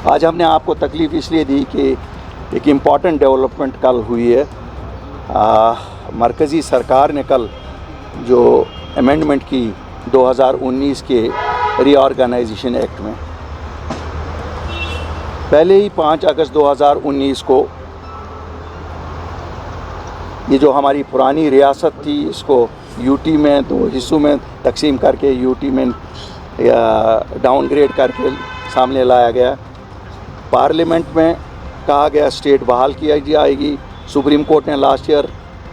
आज हमने आपको तकलीफ़ इसलिए दी कि एक इम्पॉर्टेंट डेवलपमेंट कल हुई है। मरकज़ी सरकार ने कल जो अमेंडमेंट की 2019 के रीऑर्गेनाइजेशन एक्ट में, पहले ही 5 अगस्त 2019 को ये जो हमारी पुरानी रियासत थी इसको यूटी में 2 हिस्सों में तकसीम करके यूटी में डाउनग्रेड करके सामने लाया गया। पार्लियामेंट में कहा गया स्टेट बहाल किया जाएगी। सुप्रीम कोर्ट ने लास्ट ईयर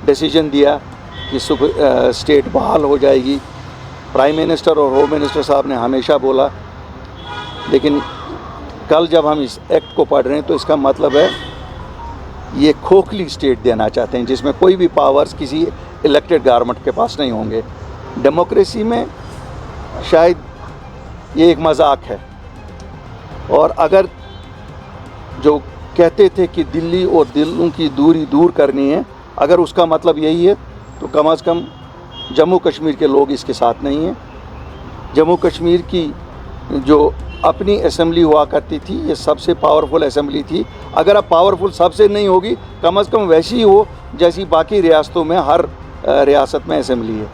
डिसीजन दिया कि स्टेट बहाल हो जाएगी। प्राइम मिनिस्टर और होम मिनिस्टर साहब ने हमेशा बोला, लेकिन कल जब हम इस एक्ट को पढ़ रहे हैं तो इसका मतलब है ये खोखली स्टेट देना चाहते हैं जिसमें कोई भी पावर्स किसी इलेक्टेड गवर्नमेंट के पास नहीं होंगे। डेमोक्रेसी में शायद ये एक मजाक है। और अगर जो कहते थे कि दिल्ली और दिलों की दूरी दूर करनी है, अगर उसका मतलब यही है तो कम से कम जम्मू कश्मीर के लोग इसके साथ नहीं हैं। जम्मू कश्मीर की जो अपनी असेंबली हुआ करती थी, ये सबसे पावरफुल असेंबली थी। अगर अब पावरफुल सबसे नहीं होगी, कम से कम वैसी ही हो जैसी बाकी रियासतों में हर रियासत में असेंबली है।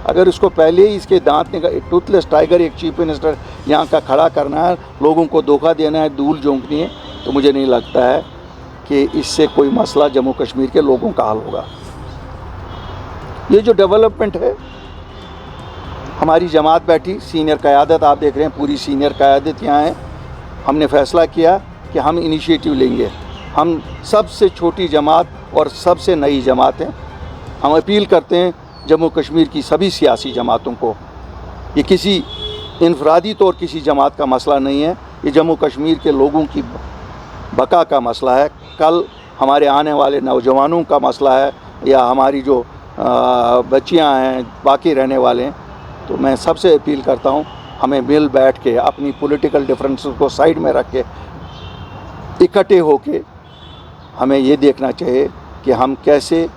अगर उसको पहले ही इसके दांत ने टूथलेस टाइगर एक चीफ मिनिस्टर यहाँ का खड़ा करना है, लोगों को धोखा देना है, धूल झोंकनी है, तो मुझे नहीं लगता है कि इससे कोई मसला जम्मू कश्मीर के लोगों का हल होगा। ये जो डेवलपमेंट है, हमारी जमात बैठी, सीनियर क़यादत आप देख रहे हैं, पूरी सीनियर क़यादत यहाँ है। हमने फ़ैसला किया कि हम इनिशिएटिव लेंगे। हम सबसे छोटी जमात और सबसे नई जमात हैं। हम अपील करते हैं जम्मू कश्मीर की सभी सियासी जमातों को, ये किसी इनफरादी तौर किसी जमात का मसला नहीं है, ये जम्मू कश्मीर के लोगों की बका का मसला है। कल हमारे आने वाले नौजवानों का मसला है, या हमारी जो बच्चियां हैं, बाकी रहने वाले हैं। तो मैं सबसे अपील करता हूं, हमें मिल बैठ के अपनी पॉलिटिकल डिफरेंसेस को साइड में रख के इकट्ठे होके हमें ये देखना चाहिए कि हम कैसे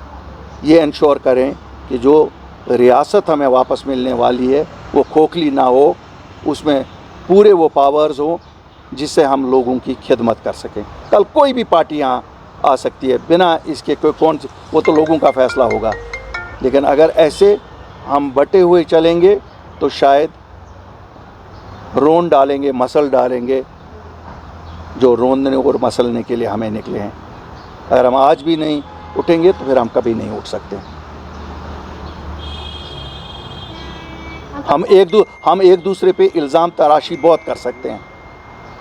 ये इंश्योर करें कि जो रियासत हमें वापस मिलने वाली है वो खोखली ना हो, उसमें पूरे वो पावर्स हों जिससे हम लोगों की खिदमत कर सकें। कल कोई भी पार्टी यहाँ आ सकती है बिना इसके, कोई कौन, वो तो लोगों का फ़ैसला होगा। लेकिन अगर ऐसे हम बटे हुए चलेंगे तो शायद रोंद डालेंगे, मसल डालेंगे जो रोंदने और मसलने के लिए हमें निकले हैं। अगर हम आज भी नहीं उठेंगे तो फिर हम कभी नहीं उठ सकते। हम एक दूसरे पे इल्ज़ाम तराशी बहुत कर सकते हैं,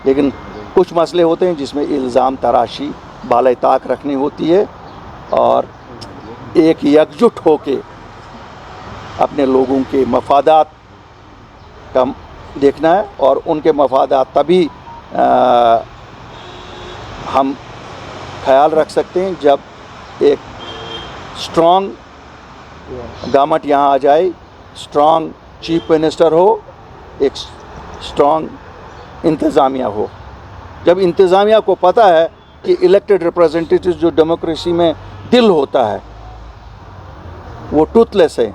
लेकिन कुछ मसले होते हैं जिसमें इल्ज़ाम तराशी बाले ताक रखनी होती है और एक एकजुट होके अपने लोगों के मफादात का देखना है। और उनके मफादात तभी हम ख्याल रख सकते हैं जब एक स्ट्रॉन्ग गवर्नमेंट यहाँ आ जाए, स्ट्रॉन्ग चीफ मिनिस्टर हो, एक स्ट्रॉन्ग इंतज़ामिया हो। जब इंतज़ामिया को पता है कि इलेक्टेड रिप्रेजेंटेटिव जो डेमोक्रेसी में दिल होता है वो टूथलेस है,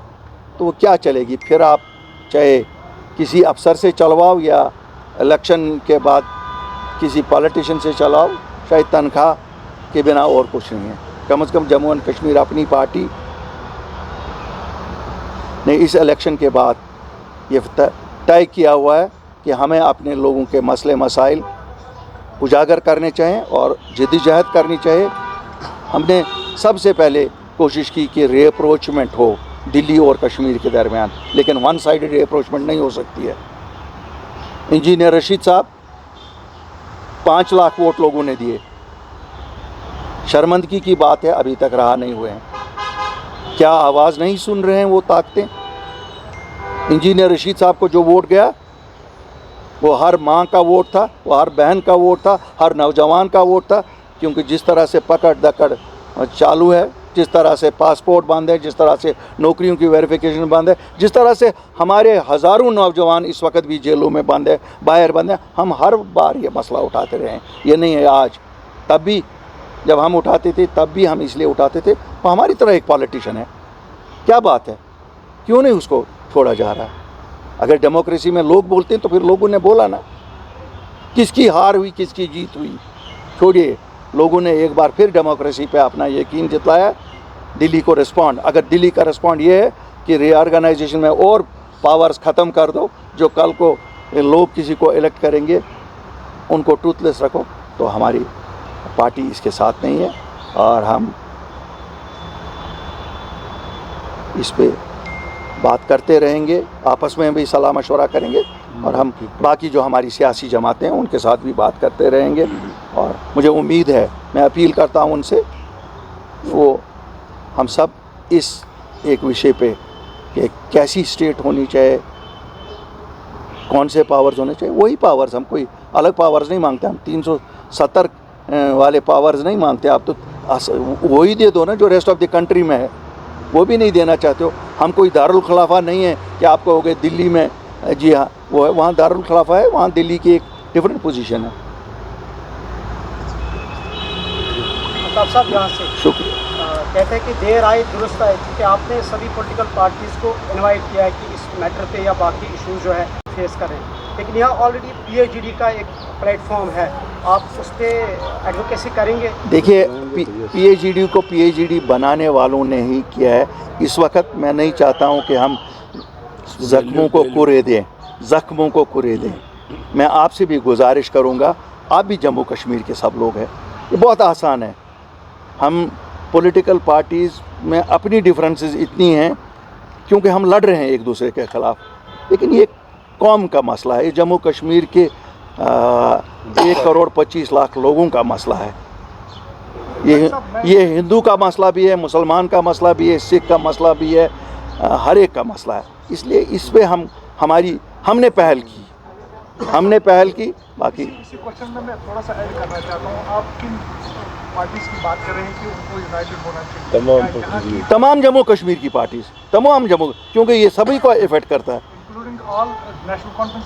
तो वो क्या चलेगी। फिर आप चाहे किसी अफसर से चलवाओ या इलेक्शन के बाद किसी पॉलिटिशियन से चलाओ, शायद तनख्वाह के बिना और कुछ नहीं है। कम से कम जम्मू एंड कश्मीर अपनी पार्टी ने इस इलेक्शन के बाद ये तय किया हुआ है कि हमें अपने लोगों के मसले मसाइल उजागर करने चाहिए और जद्दोजहद करनी चाहिए। हमने सबसे पहले कोशिश की कि रीअप्रोचमेंट हो दिल्ली और कश्मीर के दरमियान, लेकिन वन साइडेड रीअप्रोचमेंट नहीं हो सकती है। इंजीनियर रशीद साहब 5 लाख वोट लोगों ने दिए, शर्मिंदगी की बात है, अभी तक रहा नहीं हुए हैं। क्या आवाज़ नहीं सुन रहे हैं वो ताकतें? इंजीनियर रशीद साहब को जो वोट गया वो हर माँ का वोट था, वो हर बहन का वोट था, हर नौजवान का वोट था। क्योंकि जिस तरह से पकड़ दकड़ चालू है, जिस तरह से पासपोर्ट बंद है, जिस तरह से नौकरियों की वेरिफिकेशन बंद है, जिस तरह से हमारे हज़ारों नौजवान इस वक्त भी जेलों में बंद है, बाहर बंद है, हम हर बार ये मसला उठाते रहे हैं। ये नहीं है आज, तब भी जब हम उठाते थे तब भी हम इसलिए उठाते थे, वो हमारी तरह एक पॉलिटिशियन है। क्या बात है, क्यों नहीं उसको छोड़ा जा रहा है? अगर डेमोक्रेसी में लोग बोलते हैं तो फिर लोगों ने बोला ना। किसकी हार हुई, किसकी जीत हुई, छोड़िए। लोगों ने एक बार फिर डेमोक्रेसी पे अपना यकीन जताया। दिल्ली को रिस्पॉन्ड, अगर दिल्ली का रिस्पॉन्ड ये है कि रीऑर्गेनाइजेशन में और पावर्स ख़त्म कर दो, जो कल को लोग किसी को इलेक्ट करेंगे उनको टूथलेस रखो, तो हमारी पार्टी इसके साथ नहीं है। और हम इस पे बात करते रहेंगे, आपस में भी सलाह मशवरा करेंगे, और हम बाकी जो हमारी सियासी जमातें हैं उनके साथ भी बात करते रहेंगे। और मुझे उम्मीद है, मैं अपील करता हूं उनसे, वो हम सब इस एक विषय पे कि कैसी स्टेट होनी चाहिए, कौन से पावर्स होने चाहिए, वही पावर्स, हम कोई अलग पावर्स नहीं मांगते। हम 370 वाले पावर्स नहीं मांगते। आप तो वही दे दो ना जो रेस्ट ऑफ द कंट्री में है, वो भी नहीं देना चाहते हो। हम कोई दारुल खिलाफा नहीं है कि आप कहोगे दिल्ली में, जी हाँ वो है, वहाँ दारुल खिलाफा है, वहाँ दिल्ली की एक डिफरेंट पोजीशन है। साहब यहाँ से शुक्रिया। कहते हैं कि देर आए दुरुस्त आए, क्योंकि आपने सभी पॉलिटिकल पार्टीज़ को इनवाइट किया है कि इस मैटर पे या बाकी इशूज़ जो है फेस करें, लेकिन यहाँ ऑलरेडी PhD का एक प्लेटफॉर्म है, आप उस पर एडवोकेसी करेंगे? देखिए, PhD को PhD बनाने वालों ने ही किया है। इस वक्त मैं नहीं चाहता हूँ कि हम ज़ख्मों को कुरे दें, ज़ख्मों को कुरे दें। मैं आपसे भी गुजारिश करूँगा, आप भी जम्मू कश्मीर के सब लोग हैं, ये बहुत आसान है। हम पॉलिटिकल पार्टीज़ में अपनी डिफरेंसेस इतनी हैं क्योंकि हम लड़ रहे हैं एक दूसरे के ख़िलाफ़, लेकिन ये कौम का मसला है, ये जम्मू कश्मीर के 1,25,00,000 लोगों का मसला है। ये हिंदू का मसला भी है, मुसलमान का मसला भी है, सिख का मसला भी है, हर एक का मसला है। इसलिए इस पे हमने पहल की, बाकी इसी क्वेश्चन में मैं थोड़ा सा ऐड करना चाहता हूँ। आप किन पार्टीज की बात कर रहे हैं कि उनको यूनाइटेड होना चाहिए? तमाम जम्मू कश्मीर की पार्टीज, तमाम जम्मू, क्योंकि ये सभी को इफेक्ट करता है। Including all national conference?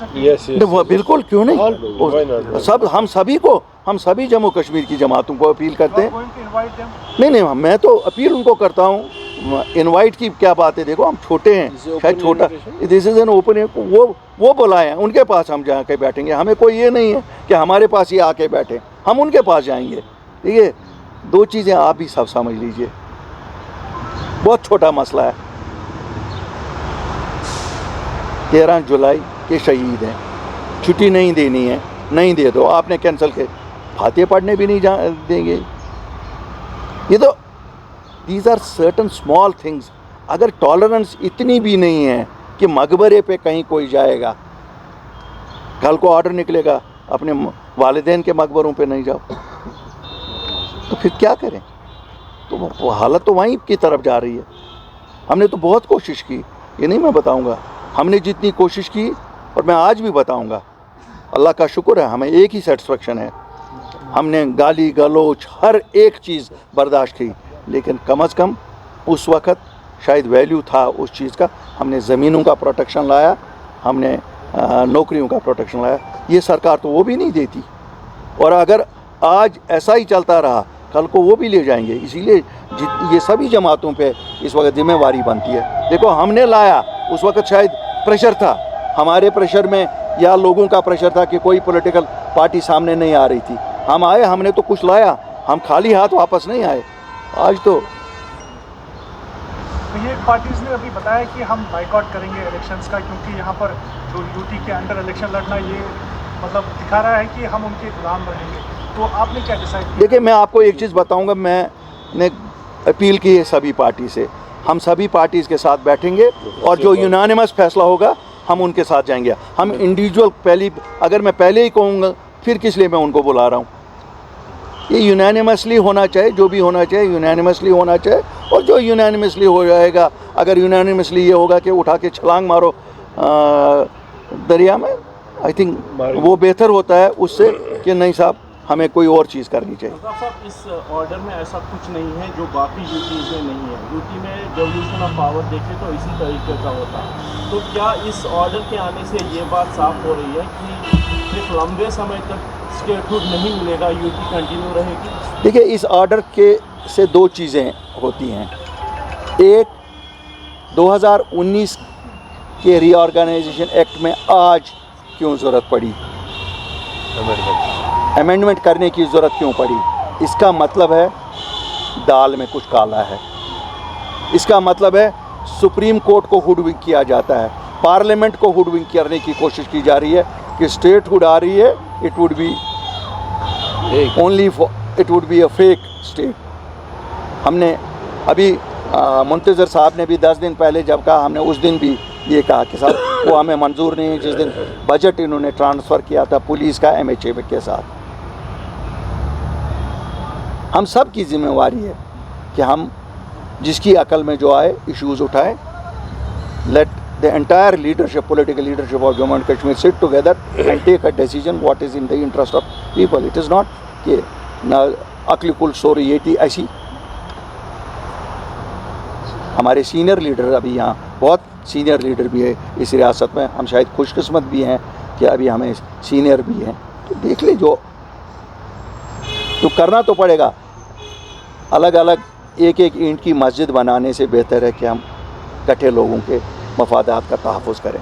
बिल्कुल, क्यों नहीं, सब हम सभी जम्मू कश्मीर की जमातों को अपील करते हैं। नहीं, मैं तो अपील उनको करता हूँ। इनवाइट की क्या बात है, देखो हम छोटे हैं, शायद छोटा, दिस इज़ एन ओपन, वो बुलाएं, उनके पास हम जाके बैठेंगे। हमें कोई ये नहीं है कि हमारे पास ही आके बैठे, हम उनके पास जाएंगे। ठीक है, दो चीज़ें आप भी सब समझ लीजिए, बहुत छोटा मसला है। 13 जुलाई के शहीद हैं, छुट्टी नहीं देनी है, नहीं दे दो, आपने कैंसिल के फातिहा पढ़ने भी नहीं देंगे। ये तो these are certain small things. अगर टॉलरेंस इतनी भी नहीं है कि मकबरे पे कहीं कोई जाएगा, कल को ऑर्डर निकलेगा अपने वालिदैन के मकबरों पे नहीं जाओ, तो फिर क्या करें? तो हालत तो वहीं की तरफ जा रही है। हमने तो बहुत कोशिश की, ये नहीं मैं बताऊंगा, हमने जितनी कोशिश की, और मैं आज भी बताऊंगा, अल्लाह का शुक्र है, हमें एक ही सेटिस्फेक्शन है, हमने गाली गलोच हर एक चीज़ बर्दाश्त की, लेकिन कम अज़ कम उस वक़्त शायद वैल्यू था उस चीज़ का। हमने ज़मीनों का प्रोटेक्शन लाया, हमने नौकरियों का प्रोटेक्शन लाया। ये सरकार तो वो भी नहीं देती, और अगर आज ऐसा ही चलता रहा, कल को वो भी ले जाएंगे। इसीलिए ये सभी जमातों पे इस वक्त जिम्मेवारी बनती है। देखो, हमने लाया, उस वक्त शायद प्रेशर था, हमारे प्रेशर में या लोगों का प्रेशर था कि कोई पॉलिटिकल पार्टी सामने नहीं आ रही थी। हम आए, हमने तो कुछ लाया, हम खाली हाथ वापस नहीं आए। आज तो ये पार्टीज ने अभी बताया कि हम बाइकआउट करेंगे इलेक्शंस का, क्योंकि यहाँ पर जो यूटी के अंडर इलेक्शन लड़ना, ये मतलब दिखा रहा है कि हम उनके गुलाम बनेंगे। तो आपने क्या डिसाइड किया? देखिए, मैं आपको एक चीज़ बताऊंगा, मैंने अपील की है सभी पार्टी से, हम सभी पार्टीज़ के साथ बैठेंगे, और जो यूनानिमस फैसला होगा हम उनके साथ जाएंगे। हम इंडिविजुअल अगर मैं पहले ही कहूँगा, फिर किस लिए मैं उनको बुला रहा हूँ? ये यूनानिमसली होना चाहिए, जो भी होना चाहिए यूनानिमसली होना चाहिए, और जो यूनानिमसली हो जाएगा, अगर यूनानिमसली ये होगा कि उठा के छलांग मारो दरिया में, आई थिंक वो बेहतर होता है उससे कि नहीं साहब, हमें कोई और चीज़ करनी चाहिए। साहब, इस ऑर्डर में ऐसा कुछ नहीं है जो बाकी यूटीज़ में नहीं है। यूटी में डेवल्यूशन ऑफ पावर देखें तो इसी तरीके का होता है। तो क्या इस ऑर्डर के आने से ये बात साफ हो रही है कि एक लंबे समय तक स्टेटहुड नहीं मिलेगा, यूटी कंटिन्यू रहेगी? देखिए, इस ऑर्डर के से दो चीज़ें होती हैं। एक, 2019 के रीऑर्गेनाइजेशन एक्ट में आज क्यों ज़रूरत पड़ी, अमेंडमेंट करने की ज़रूरत क्यों पड़ी? इसका मतलब है दाल में कुछ काला है। इसका मतलब है सुप्रीम कोर्ट को हुडविंक किया जाता है, पार्लियामेंट को हुडविंक करने की कोशिश की जा रही है कि स्टेट हुड आ रही है, it would be only it would be a fake state. हमने अभी मुंतज़र साहब ने भी 10 दिन पहले जब कहा, हमने उस दिन भी ये कहा कि साहब वो हमें मंजूर नहीं है। जिस दिन बजट इन्होंने ट्रांसफ़र किया था पुलिस का MHA के साथ, हम सब की जिम्मेवारी है कि हम जिसकी अकल में जो आए इश्यूज़ उठाएं। Let the entire leadership, political leadership of Jammu and Kashmir sit together and take a decision what is in the interest of people. It is not कि ना अकली कुल सोरी ये थी ऐसी। हमारे सीनियर लीडर अभी यहाँ बहुत सीनियर लीडर भी है इस रियासत में, हम शायद खुशकिस्मत भी हैं कि अभी हमें सीनियर भी हैं। तो देख ले, जो तो करना तो पड़ेगा। अलग अलग एक एक ईंट की मस्जिद बनाने से बेहतर है कि हम इकट्ठे लोगों के मफादात का तहफ़्फ़ुज़ करें।